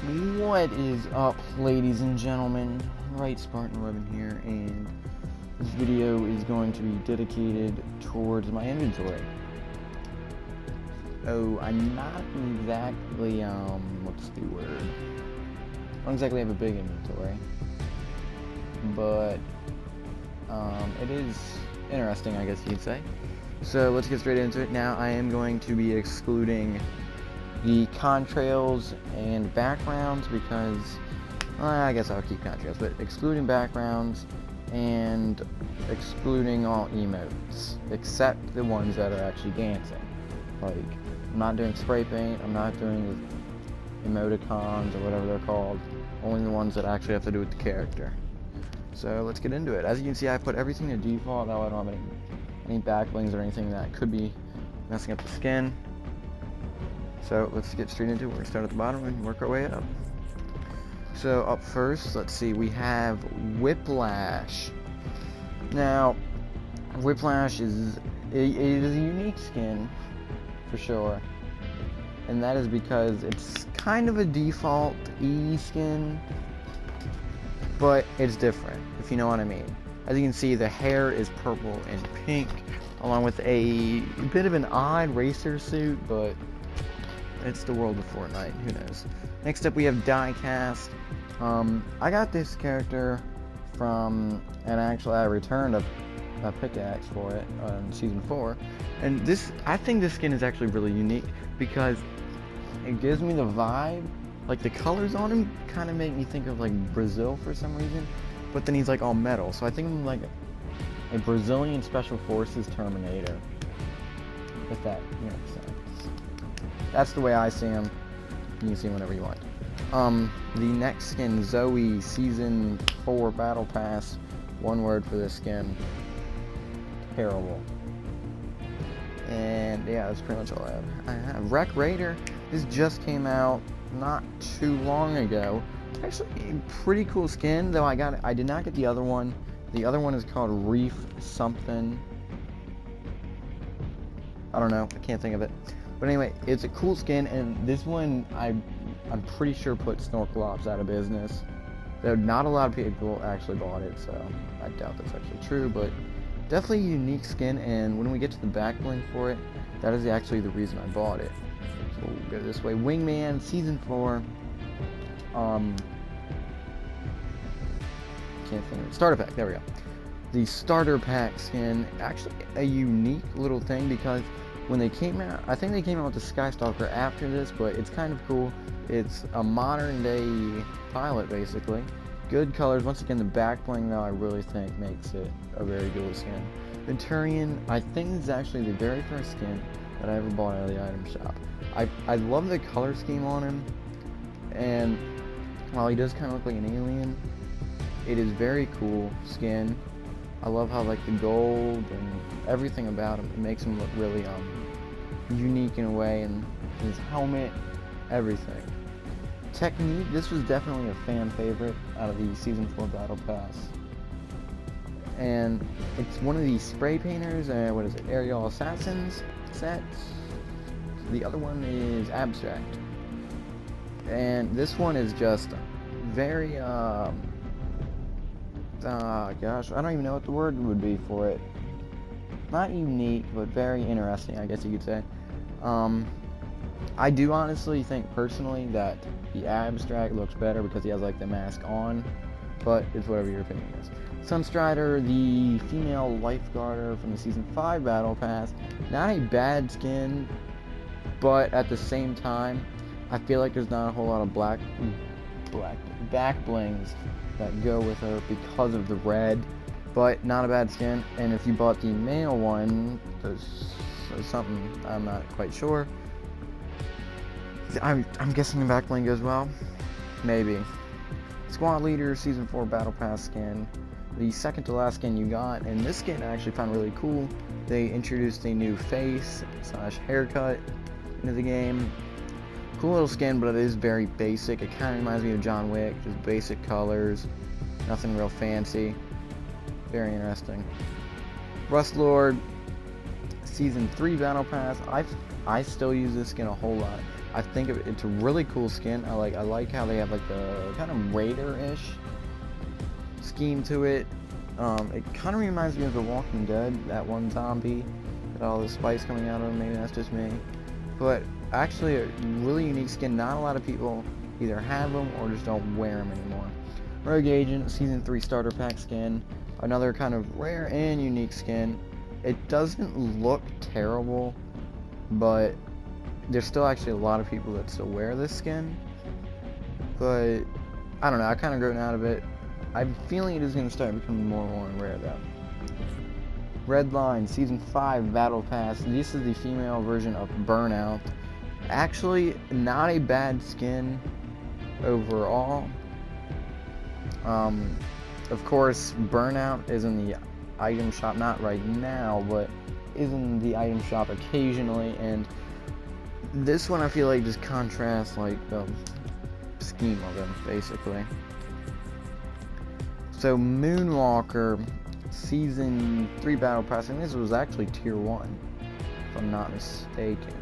What is up, ladies and gentlemen? Right, Spartan Robin here, and this video is going to be dedicated towards my inventory. Oh, I'm not exactly, what's the word? I don't exactly have a big inventory, but, it is interesting, I guess you'd say. So, let's get straight into it. Now, I am going to be excluding the contrails and backgrounds because, I guess I'll keep contrails, but excluding backgrounds and excluding all emotes, except the ones that are actually dancing. Like, I'm not doing spray paint, I'm not doing the emoticons or whatever they're called, only the ones that actually have to do with the character. So let's get into it. As you can see, I put everything to default, now I don't have any backblings or anything that could be messing up the skin. So let's get straight into it. We're going to start at the bottom and work our way up. So up first, let's see, we have Whiplash. Now, Whiplash is a unique skin, for sure. And that is because it's kind of a default E skin, but it's different, if you know what I mean. As you can see, the hair is purple and pink, along with a bit of an odd racer suit, but it's the world of Fortnite, who knows. Next up we have Diecast. I got this character from, and actually I returned a pickaxe for it on Season 4. And I think this skin is actually really unique because it gives me the vibe, like the colors on him kind of make me think of like Brazil for some reason, but then he's like all metal. So I think I'm like a Brazilian Special Forces Terminator, if that makes sense. That's the way I see him. You can see him whenever you want. The next skin, Zoe, Season 4 Battle Pass. One word for this skin. Terrible. And yeah, that's pretty much all I have. Wreck Raider. This just came out not too long ago. Actually, a pretty cool skin, though I did not get the other one. The other one is called Reef something. I don't know. I can't think of it. But anyway, it's a cool skin, and this one I'm pretty sure put Snorkel Ops out of business. Though not a lot of people actually bought it, so I doubt that's actually true, but definitely a unique skin, and when we get to the back bling for it, that is actually the reason I bought it. So we'll go this way. Wingman, Season 4. Can't think of it. Starter Pack, there we go. The Starter Pack skin, actually a unique little thing because when they came out, I think they came out with the Skystalker after this, but it's kind of cool. It's a modern day pilot, basically. Good colors. Once again, the back bling, though, I really think makes it a very good skin. Venturian, I think this is actually the very first skin that I ever bought out of the item shop. I love the color scheme on him, and while he does kind of look like an alien, it is very cool skin. I love how like the gold and everything about him, it makes him look really unique in a way, and his helmet, everything. Technique, this was definitely a fan favorite out of the Season 4 Battle Pass. And it's one of these spray painters, what is it, Aerial Assassins sets. The other one is Abstract. And this one is just very, gosh, I don't even know what the word would be for it. Not unique, but very interesting, I guess you could say. I do honestly think, personally, that the Abstract looks better because he has, like, the mask on, but it's whatever your opinion is. Sunstrider, the female lifeguarder from the Season 5 Battle Pass. Not a bad skin, but at the same time, I feel like there's not a whole lot of black back blings that go with her because of the red, but not a bad skin. And if you bought the male one, there's something I'm not quite sure. I'm guessing the back bling goes well, maybe. Squad Leader Season 4 Battle Pass skin, the second to last skin you got, and this skin I actually found really cool. They introduced a new face / haircut into the game. Cool little skin, but it is very basic. It kind of reminds me of John Wick, just basic colors, nothing real fancy. Very interesting. Rust Lord Season 3 Battle Pass. I still use this skin a whole lot. I think it's a really cool skin. I like how they have like the kind of Raider-ish scheme to it. It kind of reminds me of The Walking Dead, that one zombie, with all the spice coming out of him. Maybe that's just me. But actually a really unique skin. Not a lot of people either have them or just don't wear them anymore. Rogue Agent, Season 3 Starter Pack skin. Another kind of rare and unique skin. It doesn't look terrible, but there's still actually a lot of people that still wear this skin. But I don't know, I kind of grown out of it. I'm feeling it is going to start becoming more and more rare though. Red Line, Season 5 Battle Pass. This is the female version of Burnout. Actually, not a bad skin overall. Of course, Burnout is in the item shop, not right now, but is in the item shop occasionally, and this one I feel like just contrasts like the scheme of them, basically. So Moonwalker, Season 3 Battle Pass, and this was actually Tier 1, if I'm not mistaken.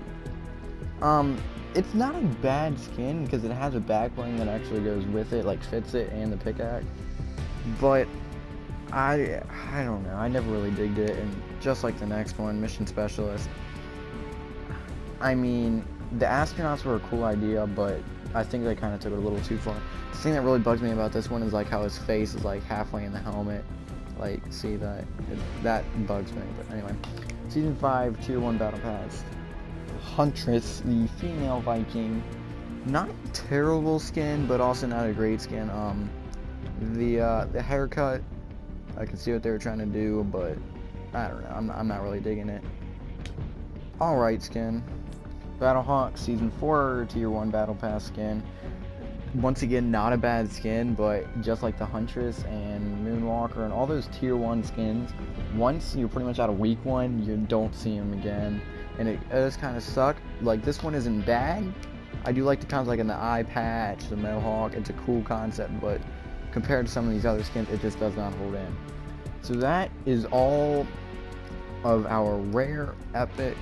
It's not a bad skin, because it has a back bling that actually goes with it, like fits it and the pickaxe. But I don't know, I never really digged it, and just like the next one, Mission Specialist. I mean, the astronauts were a cool idea, but I think they kind of took it a little too far. The thing that really bugs me about this one is like how his face is like halfway in the helmet. Like, see that? That bugs me, but anyway. Season 5, Tier 1 Battle Pass. Huntress, the female Viking. Not a terrible skin, but also not a great skin. The haircut, I can see what they were trying to do, but I don't know, I'm not really digging it. Alright skin. Battlehawk, Season 4, Tier 1 Battle Pass skin. Once again, not a bad skin, but just like the Huntress and Moonwalker and all those Tier 1 skins, once you're pretty much out of week 1, you don't see them again. And it does kind of suck. Like, this one isn't bad. I do like the kinds like in the eye patch, the mohawk. It's a cool concept, but compared to some of these other skins, it just does not hold in. So that is all of our rare, epic,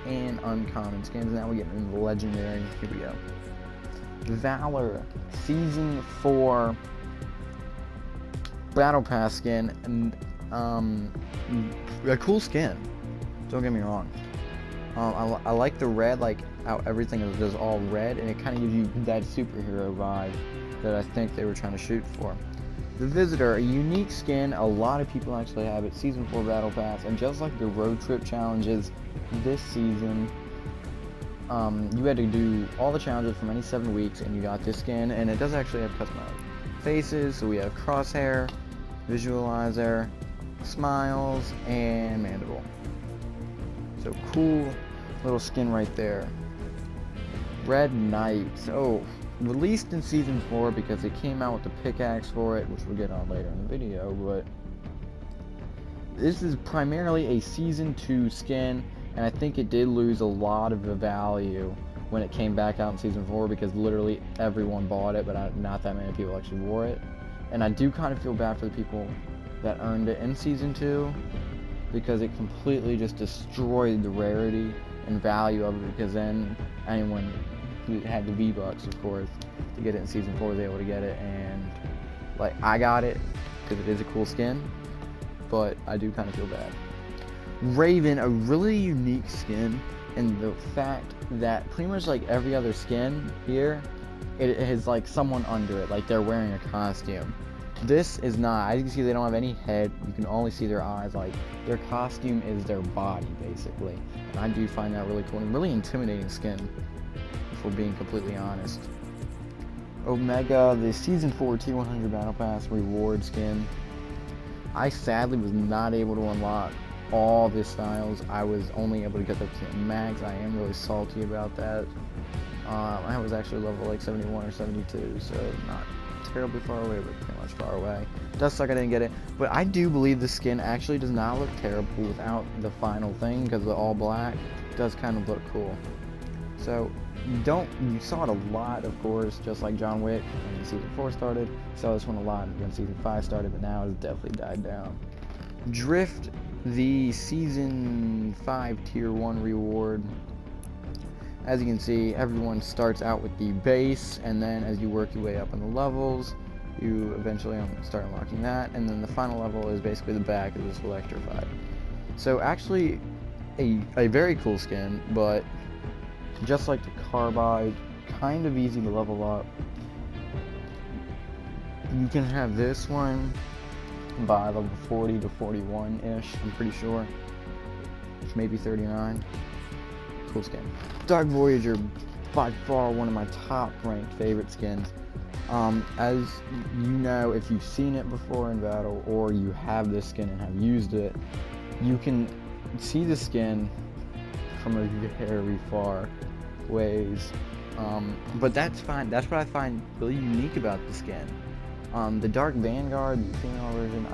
and uncommon skins. Now we get into the legendary. Here we go. Valor, Season 4 Battle Pass skin, and a cool skin. Don't get me wrong. I like the red, like how everything is just all red, and it kind of gives you that superhero vibe that I think they were trying to shoot for. The Visitor, a unique skin. A lot of people actually have it. Season 4 Battle Pass, and just like the road trip challenges this season, you had to do all the challenges from any 7 weeks, and you got this skin, and it does actually have customized faces. So we have Crosshair, Visualizer, Smiles, and Mandible. So cool little skin right there. Red Knight. So released in Season 4 because it came out with the pickaxe for it, which we'll get on later in the video, but this is primarily a Season 2 skin, and I think it did lose a lot of the value when it came back out in Season 4 because literally everyone bought it, but not that many people actually wore it. And I do kind of feel bad for the people that earned it in Season 2 because it completely just destroyed the rarity and value of it, because then anyone who had the V-Bucks, of course, to get it in Season 4 was able to get it, and like I got it because it is a cool skin, but I do kind of feel bad. Raven, a really unique skin, and the fact that pretty much like every other skin here, it has like someone under it, like they're wearing a costume. This is not. As you can see, they don't have any head. You can only see their eyes. Like, their costume is their body, basically. And I do find that really cool and really intimidating skin, if we're being completely honest. Omega, the Season 4 T100 Battle Pass reward skin. I sadly was not able to unlock all the styles. I was only able to get up to the max. I am really salty about that. I was actually level like 71 or 72, so not terribly far away, but pretty much far away. Does suck I didn't get it, but I do believe the skin actually does not look terrible without the final thing, because the all black does kind of look cool. So you saw it a lot, of course, just like John Wick when Season 4 started. You saw this one a lot when Season 5 started, but now it's definitely died down. Drift, the Season 5 Tier 1 reward. As you can see, everyone starts out with the base, and then as you work your way up in the levels, you eventually start unlocking that, and then the final level is basically the back of this electrified. So actually, a very cool skin, but just like the Carbide, kind of easy to level up. You can have this one by level 40 to 41-ish, I'm pretty sure. Maybe 39. Cool skin. Dark Voyager, by far one of my top ranked favorite skins. As you know, if you've seen it before in battle, or you have this skin and have used it, you can see the skin from a very far ways. But that's fine. That's what I find really unique about the skin. The Dark Vanguard, the female version,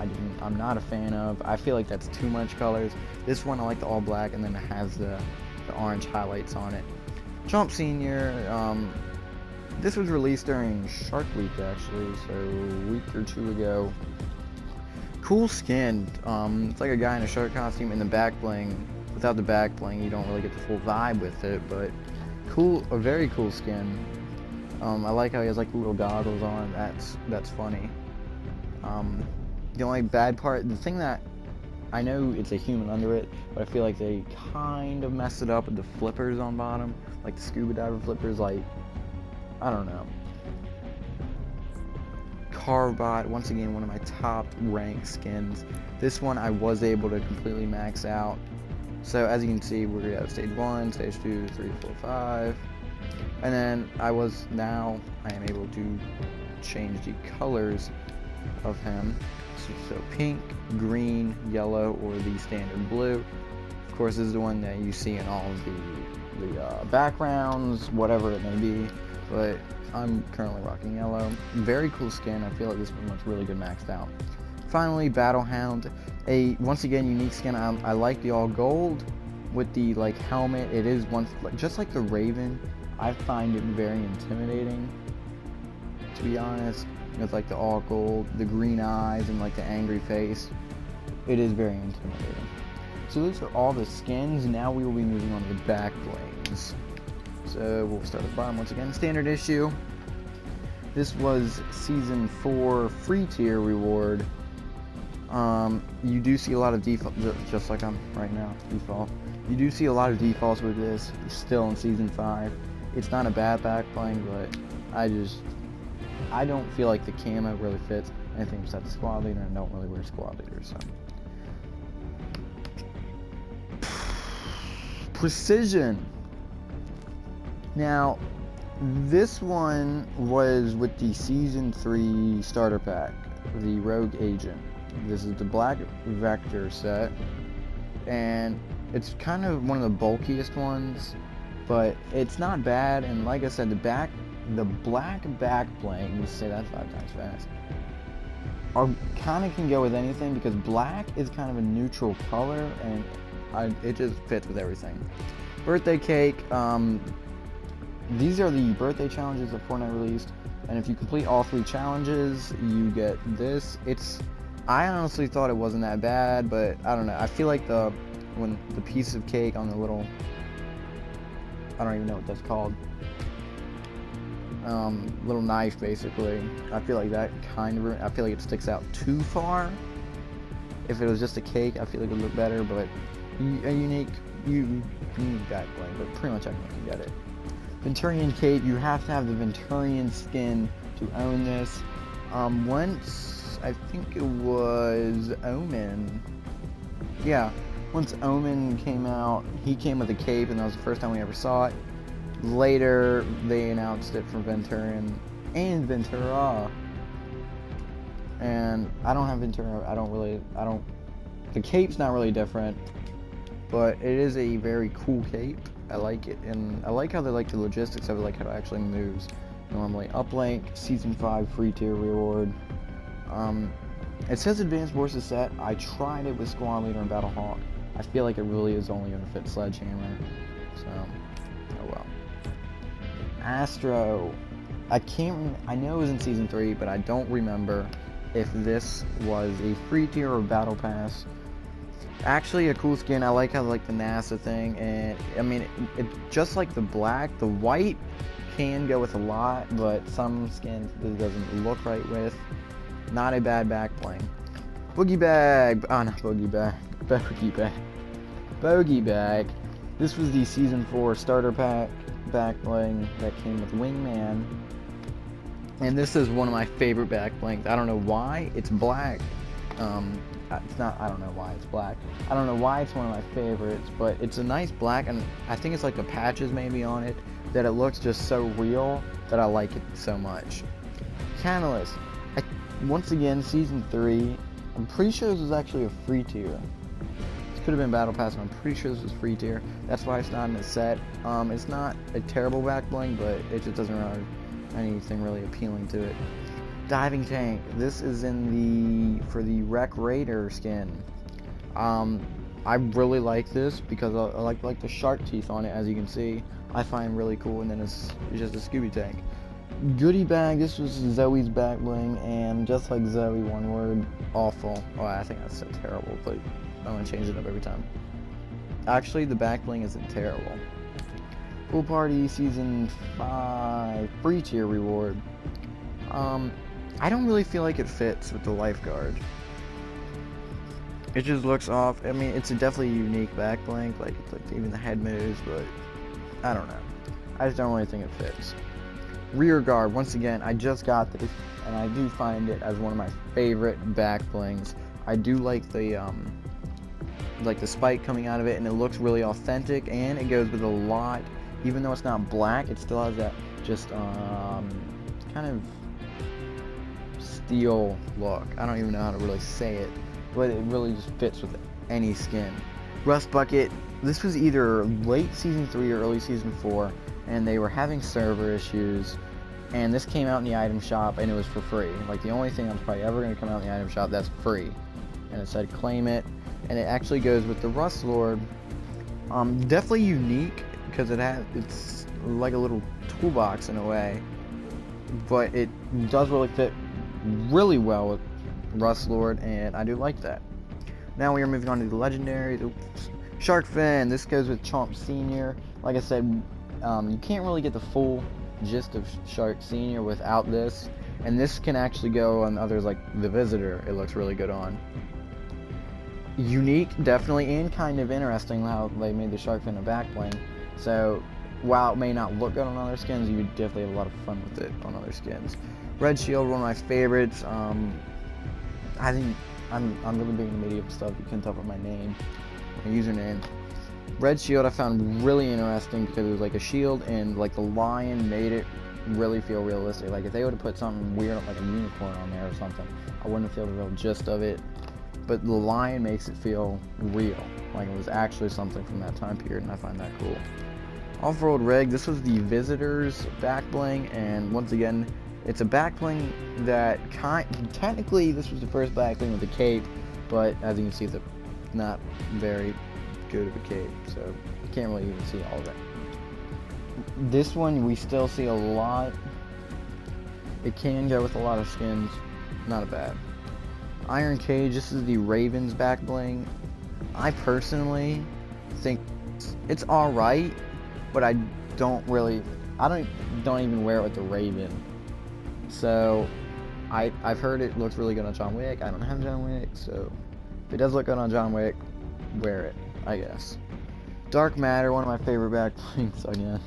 I'm not a fan of. I feel like that's too much colors. This one I like the all black, and then it has the orange highlights on it. Chomp Senior, this was released during Shark Week actually, so a week or two ago. Cool skin. It's like a guy in a shark costume, and the back bling. Without the back bling, you don't really get the full vibe with it, but cool, a very cool skin. I like how he has like little goggles on. That's funny. The only bad part, the thing that I know it's a human under it, but I feel like they kind of messed it up with the flippers on bottom, like the scuba diver flippers. Like, I don't know. Carbide, once again, one of my top ranked skins. This one I was able to completely max out. So as you can see, we're at stage 1, stage 2, 3, 4, 5. And then I am able to change the colors of him. So pink, green, yellow, or the standard blue. Of course, this is the one that you see in all of the backgrounds, whatever it may be. But I'm currently rocking yellow. Very cool skin. I feel like this one looks really good maxed out. Finally, Battlehound. Once again, unique skin. I like the all gold with the helmet. It is just like the Raven. I find it very intimidating, to be honest. With the all gold, the green eyes, and the angry face. It is very intimidating. So those are all the skins. Now we will be moving on to the back blings. So we'll start at the bottom once again. Standard issue. This was season 4 free tier reward. You do see a lot of default, just like I'm right now, default. You do see a lot of defaults with this, still in season 5. It's not a bad back bling, but I don't feel like the camo really fits anything besides the squad leader, and don't really wear squad leader, so. Precision. Now, this one was with the season 3 starter pack, the Rogue Agent. This is the Black Vector set, and it's kind of one of the bulkiest ones, but it's not bad. And like I said, the black back bling, let's say that 5 times fast, kind of can go with anything, because black is kind of a neutral color, and it just fits with everything. Birthday cake. These are the birthday challenges that Fortnite released, and if you complete all 3 challenges, you get this. I honestly thought it wasn't that bad, but I don't know. I feel like when the piece of cake on the little, I don't even know what that's called, little knife basically. I feel like that I feel like it sticks out too far. If it was just a cake, I feel like it would look better, but a unique back bling, but pretty much everyone can get it. Venturian cape, you have to have the Venturian skin to own this. Once, I think it was Omen. Yeah, once Omen came out, he came with a cape, and that was the first time we ever saw it. Later, they announced it for Venturian and Ventura. And I don't have Ventura. The cape's not really different, but it is a very cool cape. I like it, and I like how they like the logistics of it, like how it actually moves. Normally, uplink, season 5 free tier reward. It says advanced forces set. I tried it with squad leader and Battlehawk. I feel like it really is only going to fit Sledgehammer. So, oh well. Astro. I know it was in season 3, but I don't remember if this was a free tier or battle pass. Actually, a cool skin. I like how like the NASA thing, and I mean, it just like the black, the white can go with a lot, but some skins it doesn't look right with. Not a bad back bling. Boogie bag. Oh, not boogie bag. Bogey bag. Bogey bag. This was the season 4 starter pack back bling that came with Wingman, and this is one of my favorite back blings. I don't know why it's black. It's not, I don't know why it's black. I don't know why it's one of my favorites, but it's a nice black, and I think it's like the patches maybe on it, that it looks just so real that I like it so much. Catalyst. Once again, Season 3, I'm pretty sure this was actually a free tier. This could have been Battle Pass, but I'm pretty sure this was free tier. That's why it's not in the set. It's not a terrible back bling, but it just doesn't have anything really appealing to it. Diving tank. This is for the Wreck Raider skin. I really like this because I like the shark teeth on it, as you can see. I find really cool, and then it's just a Scooby tank. Goodie bag. This was Zoe's back bling, and just like Zoe, one word, awful. Oh, I think that's so terrible, but I'm gonna change it up every time. Actually, the back bling isn't terrible. Pool Party Season 5 free tier reward. I don't really feel like it fits with the lifeguard. It just looks off. I mean, it's a definitely unique back bling, like even the head moves, but I don't know. I just don't really think it fits. Rear guard. Once again, I just got this, and I do find it as one of my favorite back blings. I do like the spike coming out of it, and it looks really authentic, and it goes with a lot. Even though it's not black, it still has that just kind of steel look. I don't even know how to really say it, but it really just fits with any skin. Rust Bucket. This was either late Season 3 or early Season 4, and they were having server issues, and this came out in the item shop, and it was for free. Like, the only thing that's probably ever going to come out in the item shop that's free. And it said claim it, and it actually goes with the Rust Lord. Definitely unique, because it's like a little toolbox in a way, but it does really fit really well with Rust Lord, and I do like that. Now we are moving on to the legendaries. Oops. Shark Fin. This goes with Chomp Senior. Like I said, you can't really get the full gist of Shark Senior without this, and this can actually go on others like the Visitor. It looks really good on. Unique, definitely, and kind of interesting how they made the Shark Fin a back bling. So while it may not look good on other skins, you would definitely have a lot of fun with it on other skins. Red Shield, one of my favorites. I think I'm really big into medium stuff. You can tell from my name, my username. Red Shield I found really interesting because it was like a shield, and like the lion made it really feel realistic. Like if they would have put something weird like a unicorn on there or something, I wouldn't feel the real gist of it. But the lion makes it feel real, like it was actually something from that time period, and I find that cool. Off-Road Rig. This was the Visitor's back bling, and once again, it's a back bling that technically this was the first back bling with a cape, but as you can see, it's not very good of a cape, so you can't really even see all of it. This one we still see a lot. It can go with a lot of skins. Not a bad. Iron Cage. This is the Raven's back bling. I personally think it's all right, but I don't even wear it with the Raven. So I've heard it looks really good on John Wick. I don't have John Wick, so if it does look good on John Wick, wear it, I guess. Dark Matter, one of my favorite back blings again.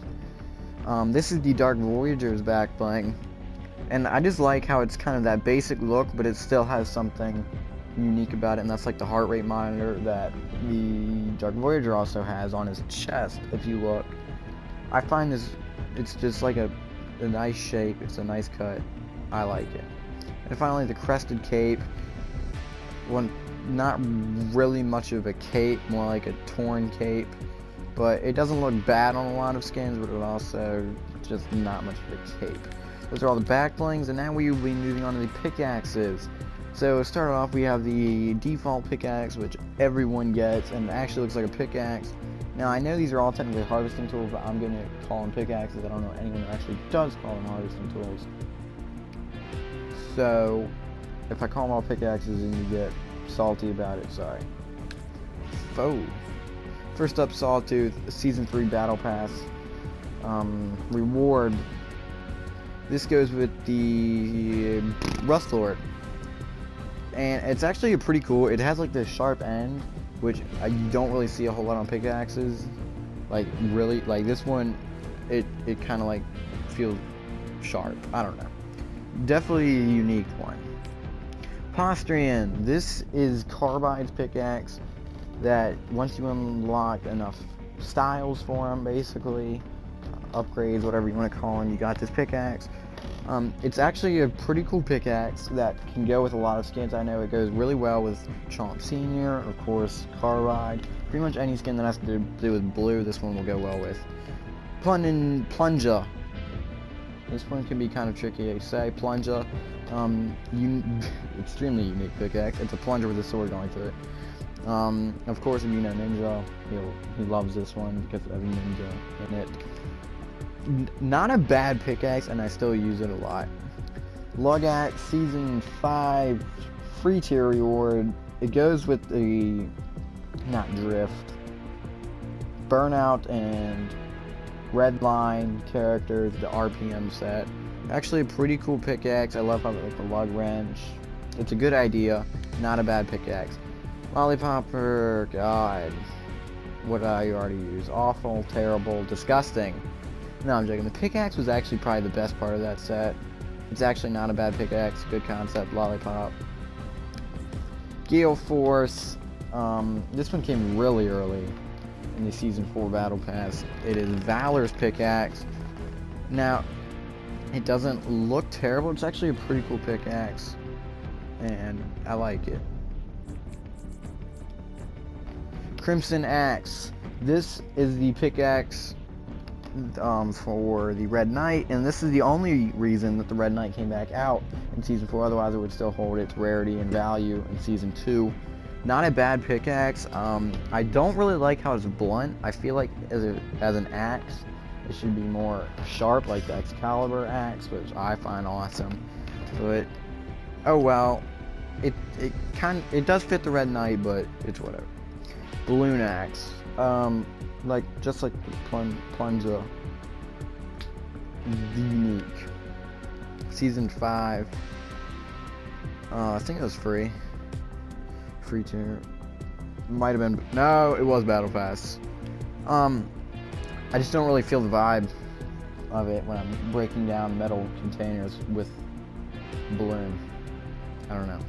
This is the Dark Voyager's back bling, and I just like how it's kind of that basic look, but it still has something unique about it, and that's like the heart rate monitor that the Dark Voyager also has on his chest. If you look, I find this, it's just like a nice shape. It's a nice cut. I like it. And finally, the Crested Cape. One, not really much of a cape, more like a torn cape, but it doesn't look bad on a lot of skins, but it also just not much of a cape. Those are all the back blings, and now we will be moving on to the pickaxes. So to start off, we have the default pickaxe, which everyone gets, and it actually looks like a pickaxe. Now, I know these are all technically harvesting tools, but I'm going to call them pickaxes. I don't know anyone who actually does call them harvesting tools. So, if I call them all pickaxes and you get salty about it, sorry. Oh. First up, Sawtooth, Season 3 Battle Pass. Reward. This goes with the Rust Lord. And it's actually pretty cool. It has like this sharp end, which you don't really see a whole lot on pickaxes. Like, really, like this one, it kind of like feels sharp. I don't know. Definitely a unique one. Postrian. This is Carbide's pickaxe that once you unlock enough styles for them, basically, upgrades, whatever you want to call them, you got this pickaxe. It's actually a pretty cool pickaxe that can go with a lot of skins. I know it goes really well with Chomp Senior, of course, Carbide. Pretty much any skin that has to do with blue, this one will go well with. Plunger. This one can be kind of tricky to say. Plunger. Extremely unique pickaxe. It's a plunger with a sword going through it. Of course, if you know Ninja, he loves this one because of Ninja in it. Not a bad pickaxe, and I still use it a lot. Logax Season 5 free tier reward. It goes with the not Drift, Burnout, and Redline characters, the RPM set. Actually a pretty cool pickaxe. I love how like the lug wrench. It's a good idea. Not a bad pickaxe. Lollipopper, God. What did I already use? Awful, terrible, disgusting. No, I'm joking. The pickaxe was actually probably the best part of that set. It's actually not a bad pickaxe. Good concept. Lollipop. Gale Force. This one came really early in the Season 4 Battle Pass. It is Valor's pickaxe. Now, it doesn't look terrible. It's actually a pretty cool pickaxe, and I like it. Crimson Axe. This is the pickaxe for the Red Knight, and this is the only reason that the Red Knight came back out in Season 4. Otherwise, it would still hold its rarity and value in Season 2. Not a bad pickaxe. I don't really like how it's blunt. I feel like as an axe, it should be more sharp, like the Excalibur axe, which I find awesome. But oh well, it does fit the Red Knight, but it's whatever. Balloon axe. Just like the plunger. Unique. Season 5. I think it was free. Free tier. Might have been. No, it was Battle Pass. I just don't really feel the vibe of it when I'm breaking down metal containers with balloon. I don't know.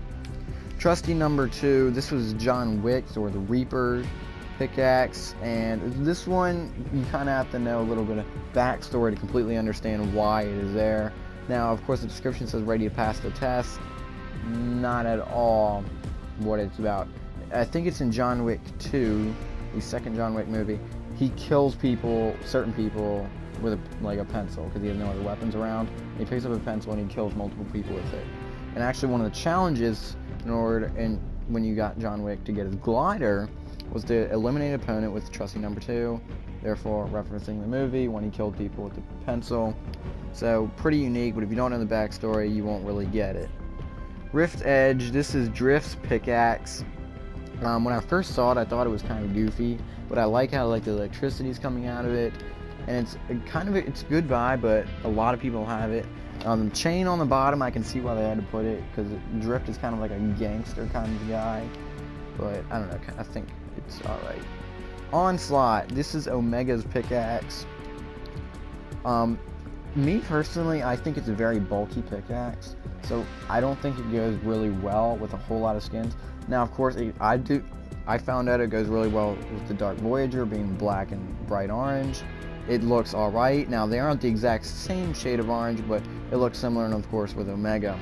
Trusty number 2. This was John Wick's, or the Reaper pickaxe, and this one you kind of have to know a little bit of backstory to completely understand why it is there. Now, of course, the description says ready to pass the test. Not at all what it's about. I think it's in John Wick 2, the second John Wick movie. He kills people, certain people, with a pencil because he has no other weapons around. He picks up a pencil and he kills multiple people with it. And actually, one of the challenges when you got John Wick to get his glider was to eliminate an opponent with trusty number 2, therefore referencing the movie when he killed people with the pencil. So pretty unique, but if you don't know the backstory, you won't really get it. Rift Edge. This is Drift's pickaxe. When I first saw it, I thought it was kind of goofy, but I like how the electricity is coming out of it, and it's a good vibe. But a lot of people have it. Chain on the bottom, I can see why they had to put it, because Drift is kind of like a gangster kind of guy. But I don't know. I think it's all right. Onslaught. This is Omega's pickaxe. Me personally, I think it's a very bulky pickaxe, so I don't think it goes really well with a whole lot of skins. Now, of course, I found out it goes really well with the Dark Voyager being black and bright orange. It looks alright. Now, they aren't the exact same shade of orange, but it looks similar, and of course, with Omega.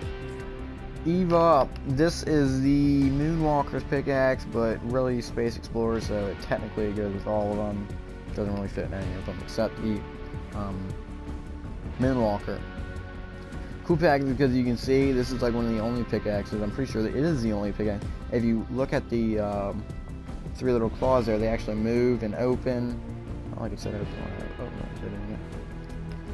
Eva. This is the Moonwalker's pickaxe, but really Space Explorer, so it technically goes with all of them. It doesn't really fit in any of them except the Moonwalker. Cool package because you can see this is like one of the only pickaxes. I'm pretty sure that it is the only pickaxe. If you look at the 3 little claws there, they actually move and open. Like I said, open. Oh, no, I didn't.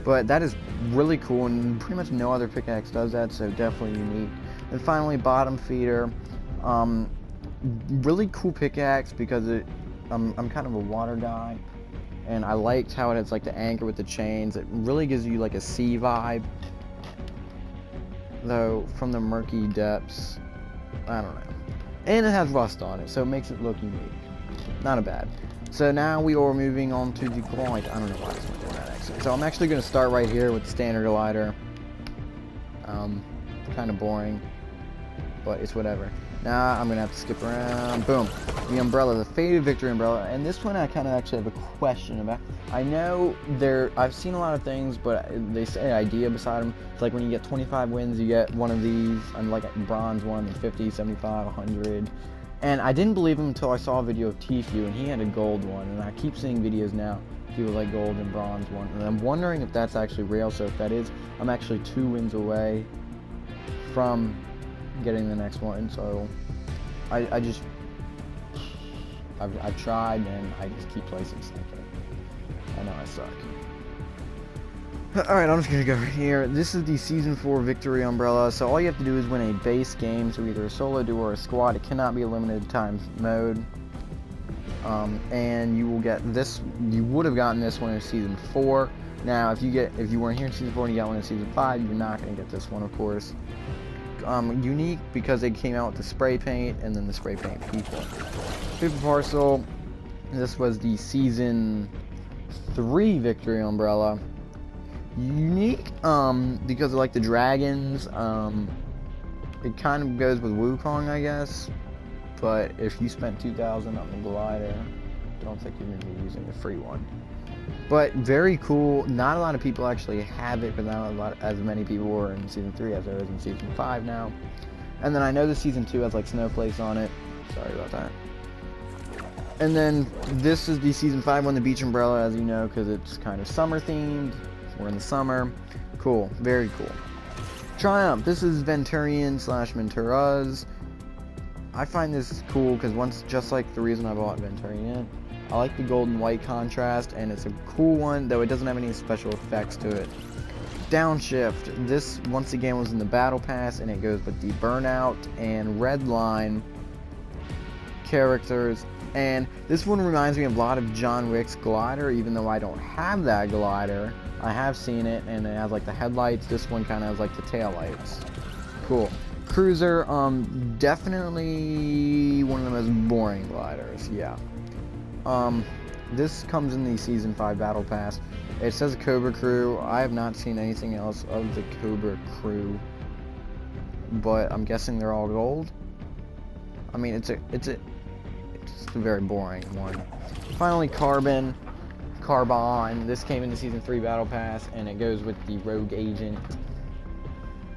But that is really cool, and pretty much no other pickaxe does that, so definitely unique. And finally, bottom feeder. really cool pickaxe because I'm kind of a water guy, and I liked how it has like the anchor with the chains. It really gives you like a sea vibe, though from the murky depths, I don't know. And it has rust on it, so it makes it look unique. Not a bad. So now we are moving on to the glider. I don't know why this one's doing that actually. So I'm actually going to start right here with the standard glider. Kind of boring, but it's whatever. Now I'm going to have to skip around. Boom. The umbrella, the faded victory umbrella. And this one I kind of actually have a question about. I know I've seen a lot of things, but they say idea beside them. It's like when you get 25 wins, you get one of these. I'm like a bronze one, 50, 75, 100. And I didn't believe him until I saw a video of Tfue, and he had a gold one. And I keep seeing videos now, people like gold and bronze one. And I'm wondering if that's actually real. So if that is, I'm actually 2 wins away from getting the next one. So I've tried, and I just keep placing second. I know I suck. Alright, I'm just gonna go right here. This is the Season 4 Victory Umbrella. So all you have to do is win a base game, so either a solo, duo, or a squad. It cannot be a limited time mode. And you will get this. You would have gotten this one in Season 4. Now, if you weren't here in Season 4 and you got one in Season 5, you're not gonna get this one, of course. Unique because they came out with the spray paint and then the spray paint people. Paper parcel. This was the Season 3 Victory Umbrella. Unique because of like the dragons. It kind of goes with Wukong, I guess. But if you spent 2,000 on the glider, I don't think you're going to be using the free one. But very cool. Not a lot of people actually have it, because not as many people were in Season 3 as there is in Season 5 now. And then I know the Season 2 has like snowflakes on it. Sorry about that. And then this is the Season 5 one, the Beach Umbrella, as you know, because it's kind of summer themed. We're in the summer. Cool. Very cool. Triumph. This is Venturian / Venturas. I find this cool because just like the reason I bought Venturian, I like the gold and white contrast, and it's a cool one, though it doesn't have any special effects to it. Downshift. This, once again, was in the Battle Pass, and it goes with the Burnout and Redline characters. And this one reminds me a lot of John Wick's glider, even though I don't have that glider. I have seen it, and it has like the headlights. This one kind of has like the tail lights. Cool. Cruiser, definitely one of the most boring gliders, yeah. This comes in the Season 5 Battle Pass. It says Cobra Crew. I have not seen anything else of the Cobra Crew, but I'm guessing they're all gold. I mean, it's a very boring one. Finally, Carbon. This came in the Season 3 Battle Pass, and it goes with the Rogue Agent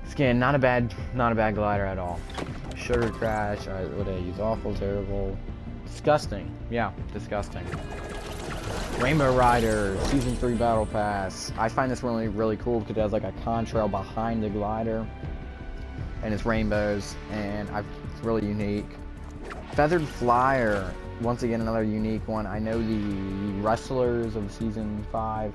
skin. Not a bad glider at all. Sugar Crash. What did I use? Awful, terrible, disgusting. Yeah, disgusting. Rainbow Rider Season 3 Battle Pass. I find this really cool because it has like a contrail behind the glider, and it's rainbows, and it's really unique. Feathered Flyer. Once again, another unique one. I know the wrestlers of Season 5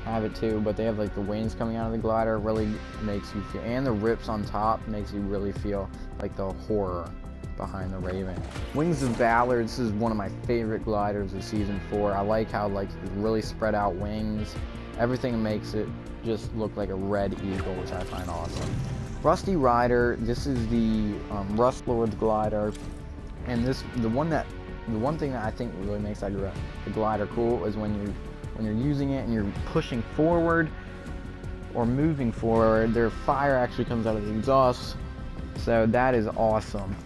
have it too, but they have like the wings coming out of the glider. Really makes you feel, and the rips on top makes you really feel like the horror behind the Raven. Wings of Valor. This is one of my favorite gliders of Season 4. I like how like really spread out wings. Everything makes it just look like a red eagle, which I find awesome. Rusty Rider. This is the Rust Lord glider, and the one thing that I think really makes the glider cool is when you're using it and you're pushing forward or moving forward, their fire actually comes out of the exhaust. So that is awesome.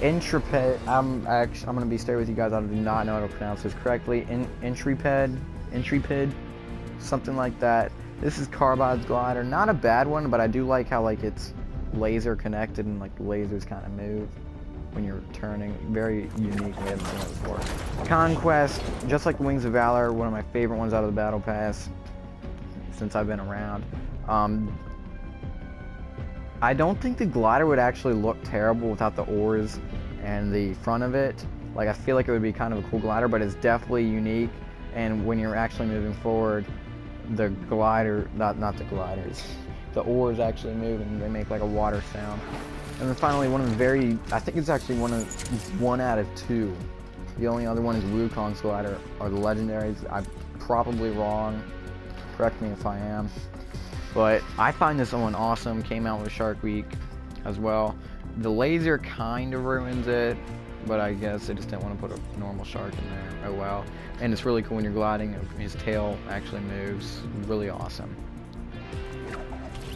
Intrepid. I'm gonna be straight with you guys. I do not know how to pronounce this correctly. Intrepid, something like that. This is Carbide's glider. Not a bad one, but I do like how like it's laser connected and like the lasers kind of move when you're turning. Very unique. We haven't seen that before. Conquest, just like the Wings of Valor, one of my favorite ones out of the Battle Pass since I've been around. I don't think the glider would actually look terrible without the oars and the front of it. Like, I feel like it would be kind of a cool glider, but it's definitely unique. And when you're actually moving forward, the glider, not the gliders, the oars actually move and they make like a water sound. And then finally, one of the I think it's actually one out of two. The only other one is Wukong Slider, or the Legendaries. I'm probably wrong. Correct me if I am. But I find this one awesome. Came out with Shark Week as well. The laser kind of ruins it, but I guess I just didn't want to put a normal shark in there. Oh well. And it's really cool when you're gliding. His tail actually moves. Really awesome.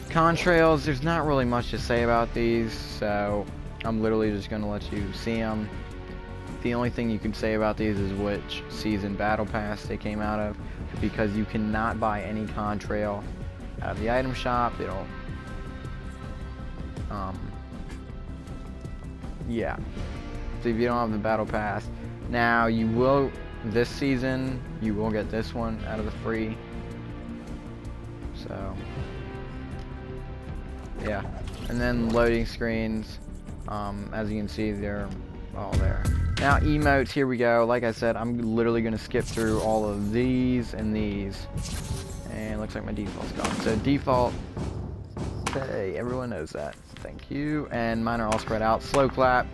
Contrails, there's not really much to say about these, so I'm literally just going to let you see them. The only thing you can say about these is which season battle pass they came out of, because you cannot buy any contrail out of the item shop. It'll, yeah. So if you don't have the battle pass, now you will, this season, you will get this one out of the free. So, yeah. And then loading screens, as you can see, they're all there. Now emotes, here we go. Like I said, I'm literally going to skip through all of these and these. And it looks like my default's gone. So default, hey, everyone knows that. Thank you. And mine are all spread out. Slow clap,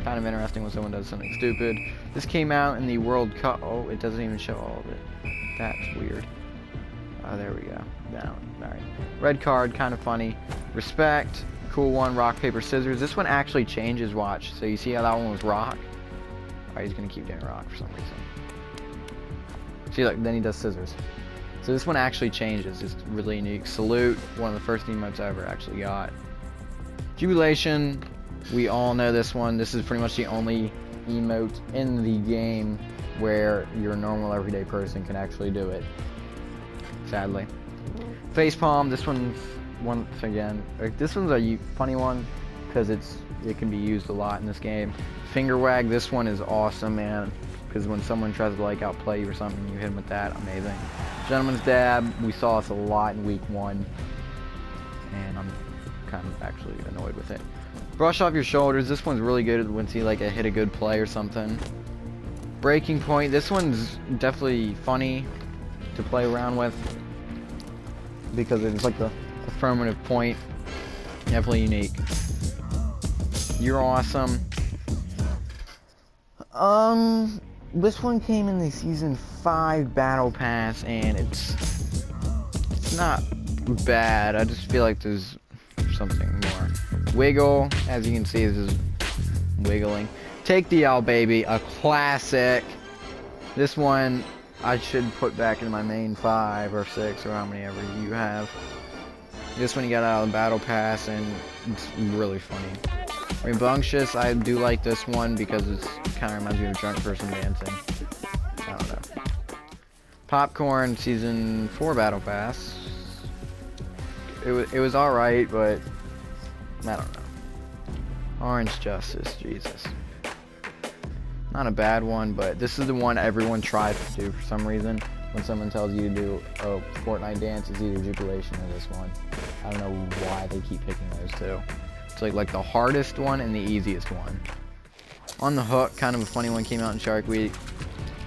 kind of interesting when someone does something stupid. This came out in the World Cup. Oh, it doesn't even show all of it. That's weird. Oh, there we go. Down. Alright. Red card, kind of funny. Respect, cool one. Rock, paper, scissors. This one actually changes, watch. So you see how that one was rock? Alright, he's going to keep doing rock for some reason. See, look, then he does scissors. So this one actually changes. It's really unique. Salute, one of the first emotes I ever actually got. Jubilation, we all know this one. This is pretty much the only emote in the game where your normal everyday person can actually do it. Sadly. Facepalm, this one's, once again, this one's a funny one because it can be used a lot in this game. Finger wag, this one is awesome, man, because when someone tries to like outplay you or something, you hit them with that, amazing. Gentleman's dab, we saw this a lot in week 1, and I'm kind of actually annoyed with it. Brush off your shoulders, this one's really good when you like hit a good play or something. Breaking point, this one's definitely funny to play around with because it's like the affirmative point. Definitely unique. You're awesome. This one came in the season 5 battle pass, and it's not bad. I just feel like there's something more. Wiggle, as you can see, this is wiggling. Take the L, baby, a classic. This one I should put back in my main 5 or 6 or how many ever you have. This one you got out of the battle pass, and it's really funny. Rambunctious, I do like this one because it kind of reminds me of a drunk person dancing. I don't know. Popcorn season 4 battle pass. It was all right, but I don't know. Orange Justice, Jesus. Not a bad one, but this is the one everyone tries to do for some reason. When someone tells you to do a Fortnite dance, it's either Jubilation or this one. I don't know why they keep picking those two. It's like the hardest one and the easiest one. On the Hook, kind of a funny one, came out in Shark Week.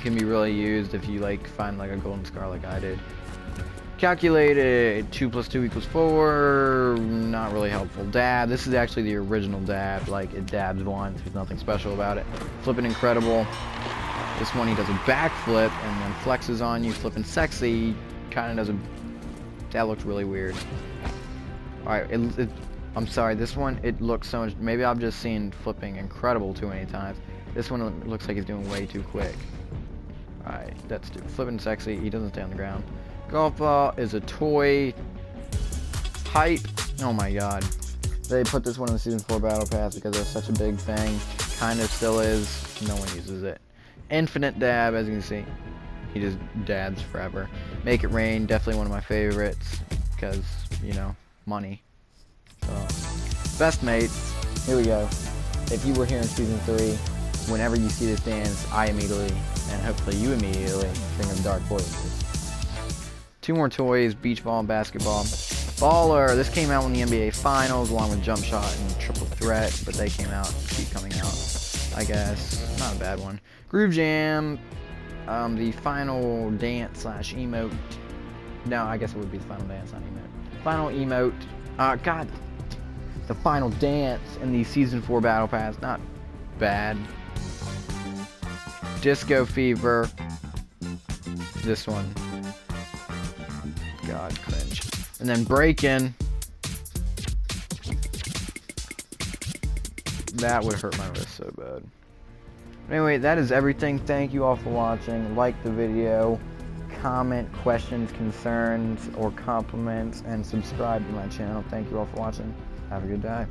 Can be really used if you like find like a golden scar like I did. Calculated, 2 + 2 = 4, not really helpful. Dab, this is actually the original dab, like it dabs once, there's nothing special about it. Flipping Incredible, this one he does a backflip and then flexes on you. Flipping Sexy, kind of does a, that looks really weird. Alright, I'm sorry, this one, it looks so much, maybe I've just seen Flipping Incredible too many times. This one looks like he's doing way too quick. Alright, that's stupid. Flipping Sexy, he doesn't stay on the ground. Golf ball is a toy. Pipe. Oh my god. They put this one in the season 4 battle pass because it was such a big thing. Kind of still is. No one uses it. Infinite dab, as you can see. He just dabs forever. Make It Rain, definitely one of my favorites. Because, you know, money. So, best mates. Here we go. If you were here in season 3, whenever you see this dance, I immediately, and hopefully you immediately, think of Dark Voices. 2 more toys, beach ball and basketball. Baller, this came out in the NBA Finals along with Jump Shot and Triple Threat, but they came out, keep coming out, I guess. Not a bad one. Groove Jam, the final dance / emote. No, I guess it would be the final dance, not emote. Final emote. God the final dance in the Season 4 Battle Pass. Not bad. Disco Fever. This one. God, cringe. And then Break-In. That would hurt my wrist so bad. Anyway, that is everything. Thank you all for watching. Like the video, comment questions, concerns, or compliments, and subscribe to my channel. Thank you all for watching. Have a good day.